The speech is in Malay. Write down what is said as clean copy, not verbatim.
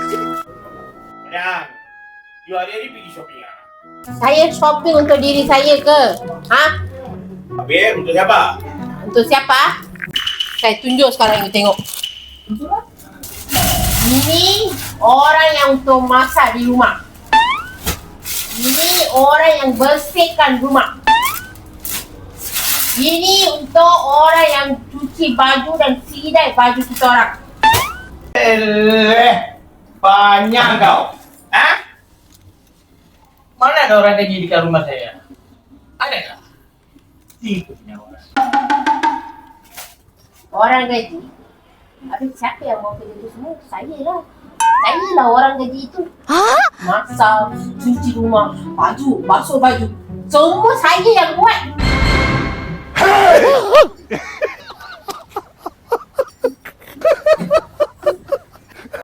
Sayang, you hari-hari pergi shopping ah? Saya shopping untuk diri saya ke? Ha? Habis, untuk siapa? Untuk siapa? Saya tunjuk sekarang, you tengok. Ini orang yang untuk masak di rumah. Ini orang yang bersihkan rumah. Ini untuk orang yang cuci baju dan sidai baju kita orang. Banyak kau. Ha? Mana ada orang gaji dekat rumah saya? Ada tak? Tipu punya orang. Orang gaji? Habis siapa yang mau kerja itu semua? Saya lah. Saya lah orang gaji itu. Masak, cuci rumah, baju, basuh baju. Semua saya yang buat.